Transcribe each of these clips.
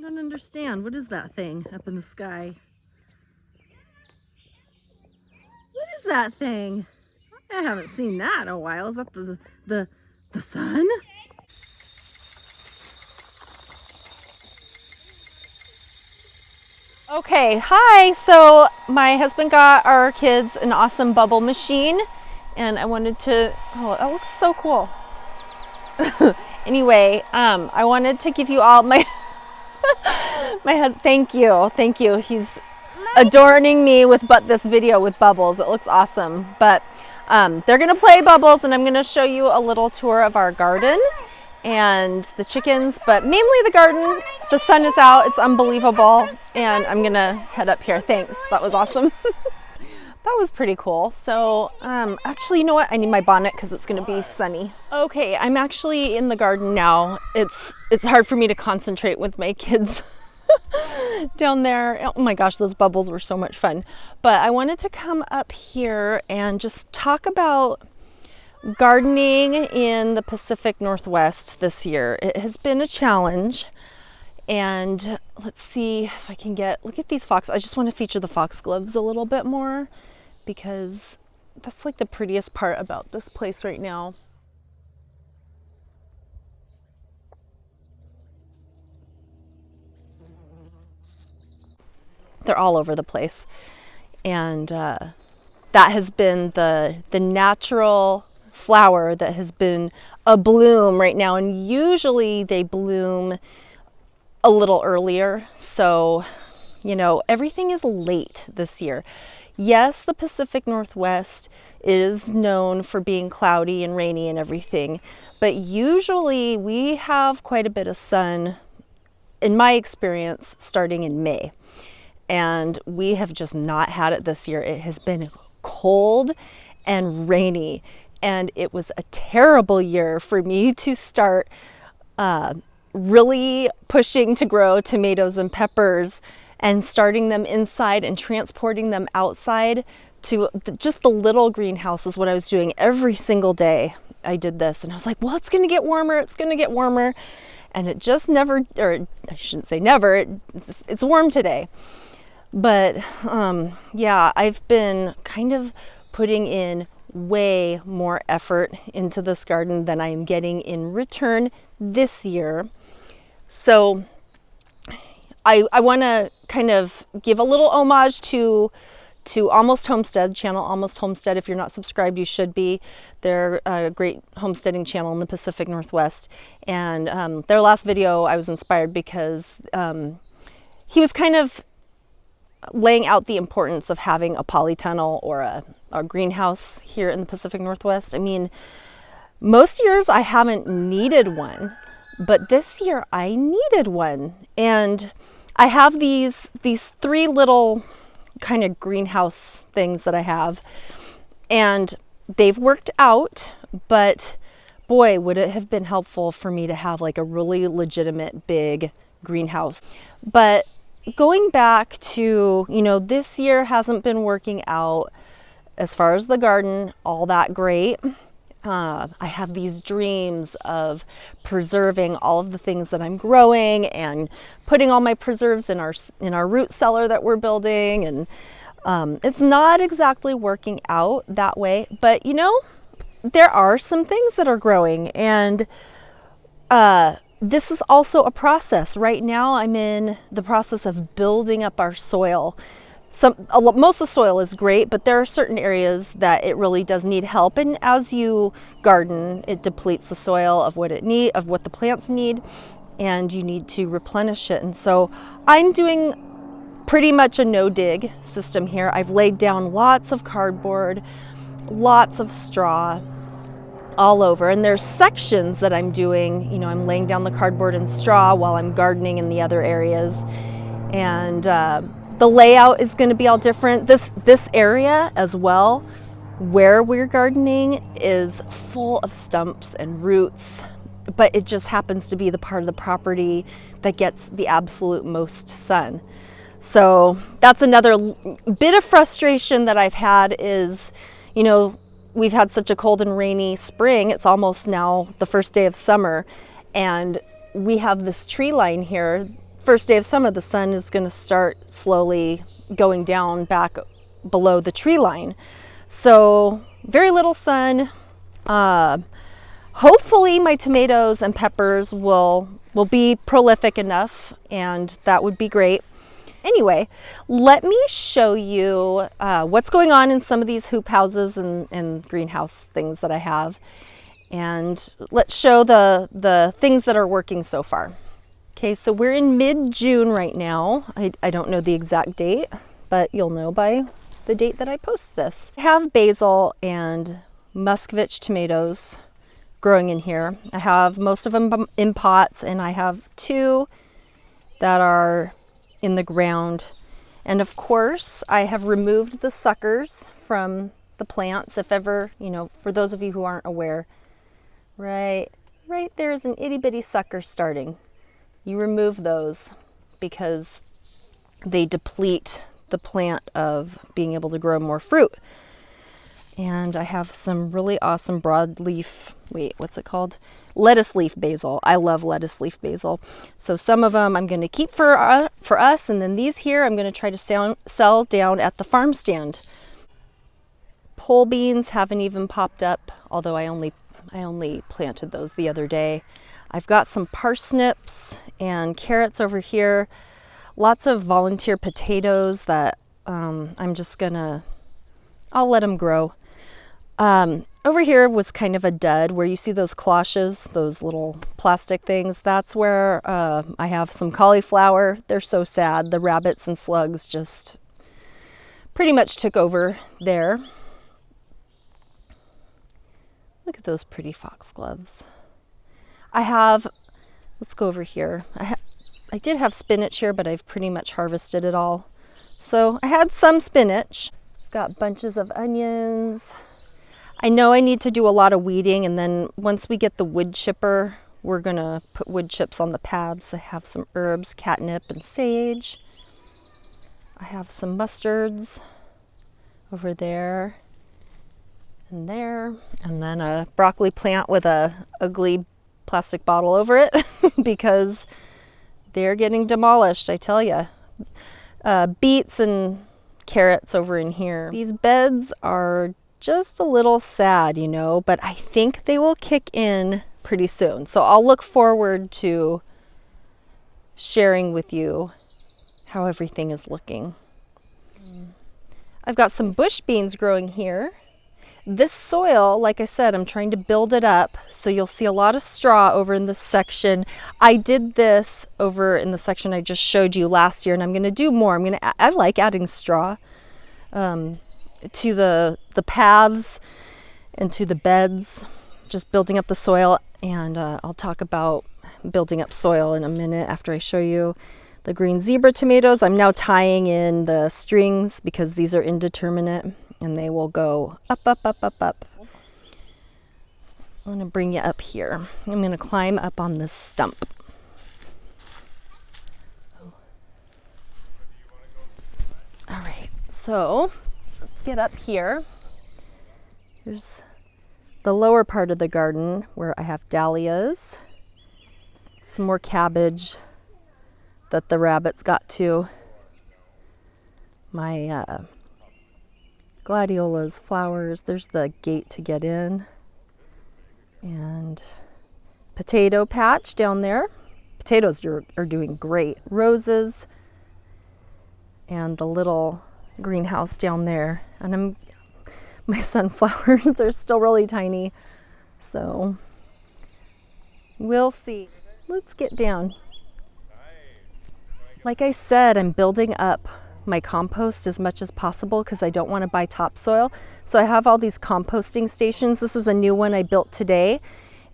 don't understand. What is that thing up in the sky? What is that thing? I haven't seen that in a while. Is that the sun? Okay, hi. So my husband got our kids an awesome bubble machine, and I wanted to, oh, that looks so cool. Anyway, I wanted to give you all my, thank you. He's adorning me with this video with bubbles. It looks awesome. But they're gonna play bubbles, and I'm gonna show you a little tour of our garden and the chickens, but mainly the garden. The sun is out, it's unbelievable, and I'm gonna head up here. Thanks, that was awesome. That was pretty cool. So actually, you know what? I need my bonnet because it's gonna be sunny. Okay, I'm actually in the garden now. It's hard for me to concentrate with my kids down there. Oh my gosh, those bubbles were so much fun. But I wanted to come up here and just talk about gardening in the Pacific Northwest this year. It has been a challenge. And let's see if I can look at these fox. I just want to feature the foxgloves a little bit more, because that's like the prettiest part about this place right now. They're all over the place. And that has been the natural flower that has been a bloom right now. And usually they bloom a little earlier. So, you know, everything is late this year. Yes, the Pacific Northwest is known for being cloudy and rainy and everything, but usually we have quite a bit of sun, in my experience, starting in May. And we have just not had it this year. It has been cold and rainy, and it was a terrible year for me to start really pushing to grow tomatoes and peppers and starting them inside and transporting them outside to just the little greenhouses. What I was doing every single day, I did this, and I was like, well, it's gonna get warmer, it's gonna get warmer. And it just never, or I shouldn't say never, it's warm today. But yeah, I've been kind of putting in way more effort into this garden than I am getting in return this year. So I want to kind of give a little homage to Almost Homestead channel. Almost Homestead, if you're not subscribed, you should be. They're a great homesteading channel in the Pacific Northwest. And their last video, I was inspired because he was kind of laying out the importance of having a polytunnel or a greenhouse here in the Pacific Northwest. I mean, most years I haven't needed one, but this year I needed one. And I have these three little kind of greenhouse things that I have, and they've worked out, but boy, would it have been helpful for me to have like a really legitimate big greenhouse. But going back to, you know, this year hasn't been working out as far as the garden all that great. I have these dreams of preserving all of the things that I'm growing and putting all my preserves in our root cellar that we're building, and it's not exactly working out that way. But you know, there are some things that are growing, and this is also a process. Right now I'm in the process of building up our soil. Most of the soil is great, but there are certain areas that it really does need help. And as you garden, it depletes the soil of what the plants need, and you need to replenish it. And so I'm doing pretty much a no-dig system here. I've laid down lots of cardboard, lots of straw all over, and there's sections that I'm doing, you know, I'm laying down the cardboard and straw while I'm gardening in the other areas. And the layout is going to be all different. This area as well, where we're gardening, is full of stumps and roots, but it just happens to be the part of the property that gets the absolute most sun. So that's another bit of frustration that I've had is, you know, we've had such a cold and rainy spring. It's almost now the first day of summer, and we have this tree line here first day of summer, the sun is going to start slowly going down back below the tree line. So very little sun. Hopefully my tomatoes and peppers will be prolific enough, and that would be great. Anyway, let me show you what's going on in some of these hoop houses and greenhouse things that I have. And let's show the things that are working so far. Okay, so we're in mid-June right now. I don't know the exact date, but you'll know by the date that I post this. I have basil and Muscovich tomatoes growing in here. I have most of them in pots, and I have 2 that are in the ground. And of course, I have removed the suckers from the plants. If ever, you know, for those of you who aren't aware, right there's an itty bitty sucker starting. You remove those because they deplete the plant of being able to grow more fruit. And I have some really awesome broadleaf, what's it called? Lettuce leaf basil. I love lettuce leaf basil. So some of them I'm going to keep for us, and then these here I'm going to try to sell down at the farm stand. Pole beans haven't even popped up, although I only planted those the other day. I've got some parsnips and carrots over here. Lots of volunteer potatoes that I'm just gonna, I'll let them grow. Over here was kind of a dud where you see those cloches, those little plastic things. That's where I have some cauliflower. They're so sad. The rabbits and slugs just pretty much took over there. Look at those pretty foxgloves. Let's go over here. I did have spinach here, but I've pretty much harvested it all. So I had some spinach. Got bunches of onions. I know I need to do a lot of weeding, and then once we get the wood chipper, we're gonna put wood chips on the paths. I have some herbs, catnip and sage. I have some mustards over there and there, and then a broccoli plant with a ugly plastic bottle over it because they're getting demolished, I tell you. Beets and carrots over in here. These beds are just a little sad, you know, but I think they will kick in pretty soon. So I'll look forward to sharing with you how everything is looking. I've got some bush beans growing here. This soil, like I said, I'm trying to build it up, so you'll see a lot of straw over in this section. I did this over in the section I just showed you last year, and I'm going to do more. I like adding straw to the paths and to the beds, just building up the soil. And I'll talk about building up soil in a minute after I show you the green zebra tomatoes. I'm now tying in the strings because these are indeterminate, and they will go up, up, up, up, up. I'm going to bring you up here. I'm going to climb up on this stump. All right, so let's get up here. Here's the lower part of the garden where I have dahlias, some more cabbage that the rabbits got to, my gladiolas, flowers. There's the gate to get in, and potato patch down there. Potatoes are doing great. Roses, and the little greenhouse down there. And my sunflowers, they're still really tiny, so we'll see. Let's get down. Like I said, I'm building up my compost as much as possible because I don't want to buy topsoil. So I have all these composting stations. This is a new one I built today,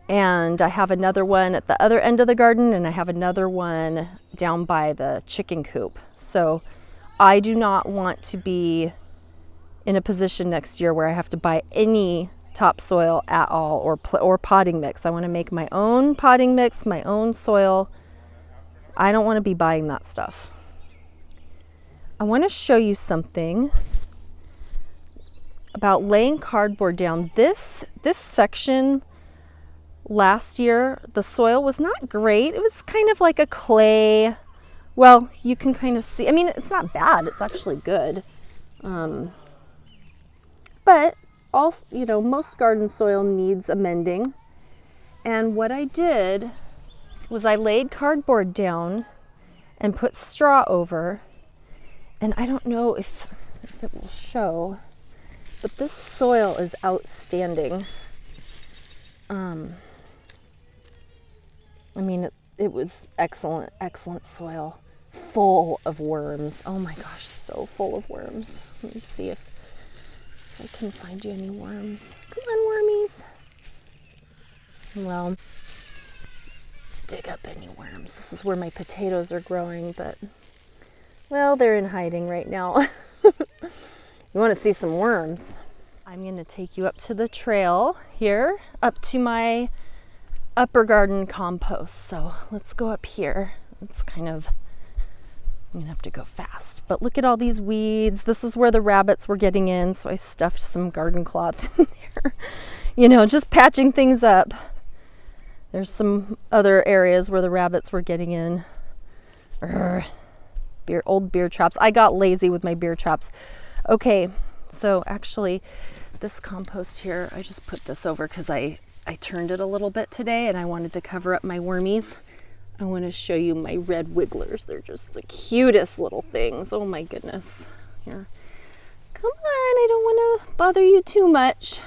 and I have another one at the other end of the garden, and I have another one down by the chicken coop. So I do not want to be in a position next year where I have to buy any topsoil at all, or potting mix. I want to make my own potting mix, my own soil. I don't want to be buying that stuff. I want to show you something about laying cardboard down. This section last year, the soil was not great. It was kind of like a clay well, you can kind of see, I mean, it's not bad. It's actually good. But also, you know, most garden soil needs amending. And what I did was I laid cardboard down and put straw over. And I don't know if it will show, but this soil is outstanding. I mean, it was excellent, excellent soil, full of worms. Oh my gosh, so full of worms. Let me see if I can find you any worms. Come on, wormies. Well, dig up any worms. This is where my potatoes are growing, but, well, they're in hiding right now. You want to see some worms? I'm going to take you up to the trail here, up to my upper garden compost. So let's go up here. It's kind of, I'm gonna have to go fast, but look at all these weeds. This is where the rabbits were getting in, so I stuffed some garden cloth in there. You know, just patching things up. There's some other areas where the rabbits were getting in. Old beer traps. I got lazy with my beer traps. Okay, so actually this compost here, I just put this over because I turned it a little bit today and I wanted to cover up my wormies. I want to show you my red wigglers. They're just the cutest little things. Oh my goodness. Here. Come on, I don't want to bother you too much.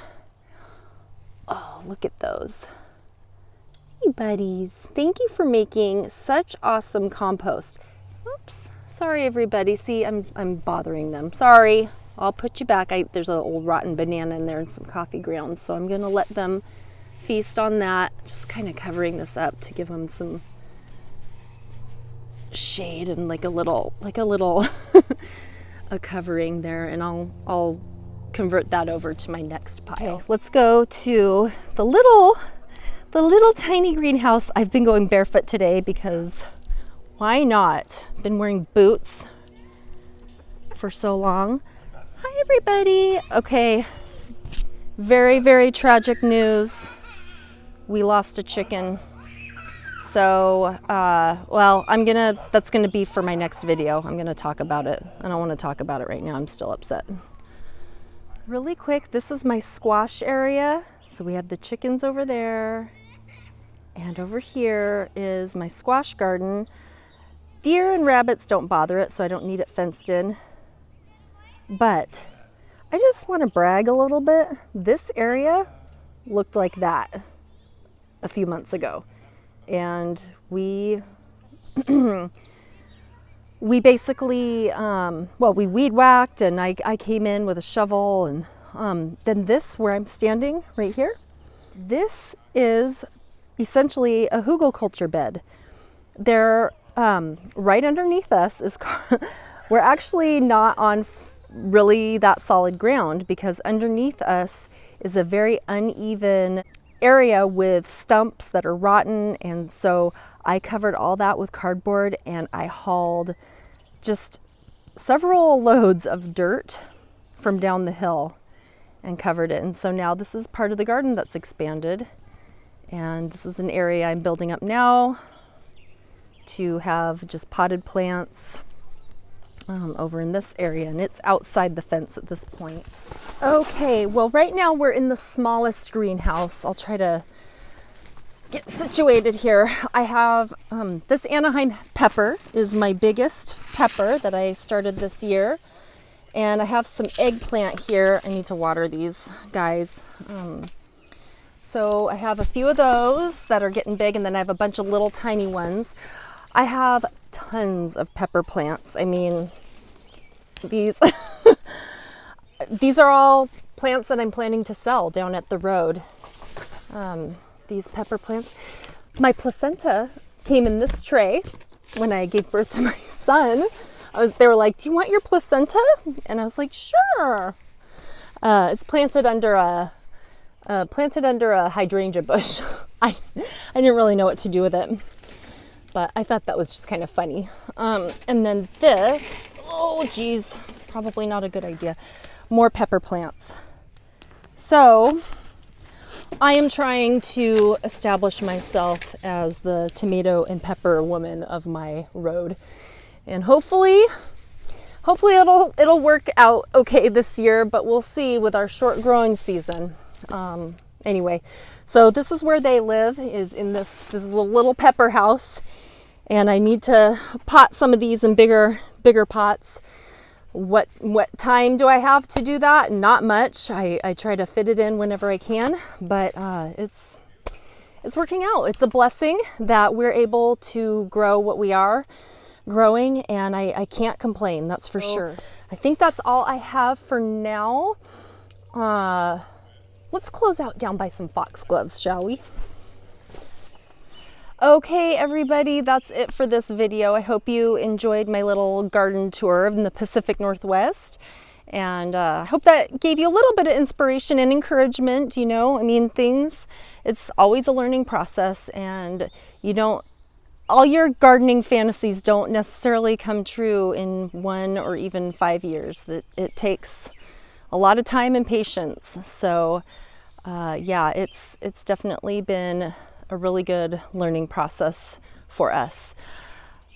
Oh, look at those. Hey buddies. Thank you for making such awesome compost. Oops. Sorry everybody. See, I'm bothering them. Sorry. I'll put you back. There's an old rotten banana in there and some coffee grounds, so I'm going to let them feast on that. Just kind of covering this up to give them some shade and like a little a covering there, and I'll convert that over to my next pile. Okay, let's go to the little tiny greenhouse. I've been going barefoot today because why not? Been wearing boots for so long. Hi everybody. Okay, very, very tragic news. We lost a chicken. So, well, that's gonna be for my next video. I'm gonna talk about it. I don't wanna talk about it right now. I'm still upset. Really quick, this is my squash area. So we have the chickens over there. And over here is my squash garden. Deer and rabbits don't bother it, so I don't need it fenced in. But I just wanna brag a little bit. This area looked like that a few months ago. And we basically, we weed whacked, and I came in with a shovel, and then this, where I'm standing right here, this is essentially a hugelkultur bed. They're right underneath us is, we're actually not on really that solid ground, because underneath us is a very uneven area with stumps that are rotten, and so I covered all that with cardboard, and I hauled just several loads of dirt from down the hill and covered it. And so now this is part of the garden that's expanded, and this is an area I'm building up now to have just potted plants over in this area, and it's outside the fence at this point. Okay, well right now we're in the smallest greenhouse. I'll try to get situated here. I have this Anaheim pepper is my biggest pepper that I started this year, and I have some eggplant here. I need to water these guys. So I have a few of those that are getting big, and then I have a bunch of little tiny ones. I have tons of pepper plants. I mean, these these are all plants that I'm planning to sell down at the road. These pepper plants. My placenta came in this tray when I gave birth to my son. They were like, "Do you want your placenta?" And I was like, "Sure." It's planted under a hydrangea bush. I didn't really know what to do with it, but I thought that was just kind of funny. And then this, oh geez, probably not a good idea. More pepper plants. So I am trying to establish myself as the tomato and pepper woman of my road. And hopefully it'll work out okay this year, but we'll see with our short growing season. Anyway, so this is where they live, is in this little pepper house, and I need to pot some of these in bigger pots. What time do I have to do that? Not much. I try to fit it in whenever I can, but it's working out. It's a blessing that we're able to grow what we are growing, and I can't complain, that's for sure. I think that's all I have for now. Let's close out down by some foxgloves, shall we? Okay, everybody, that's it for this video. I hope you enjoyed my little garden tour in the Pacific Northwest, and I hope that gave you a little bit of inspiration and encouragement. You know, I mean, it's always a learning process, and all your gardening fantasies don't necessarily come true in 1 or even 5 years. It takes a lot of time and patience. So yeah, it's definitely been a really good learning process for us.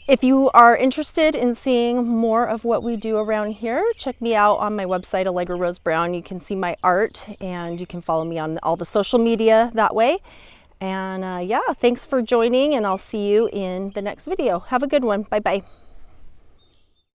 If you are interested in seeing more of what we do around here, check me out on my website, Allegra Rose Brown. You can see my art, and you can follow me on all the social media that way. And yeah, thanks for joining, and I'll see you in the next video. Have a good one. Bye-bye.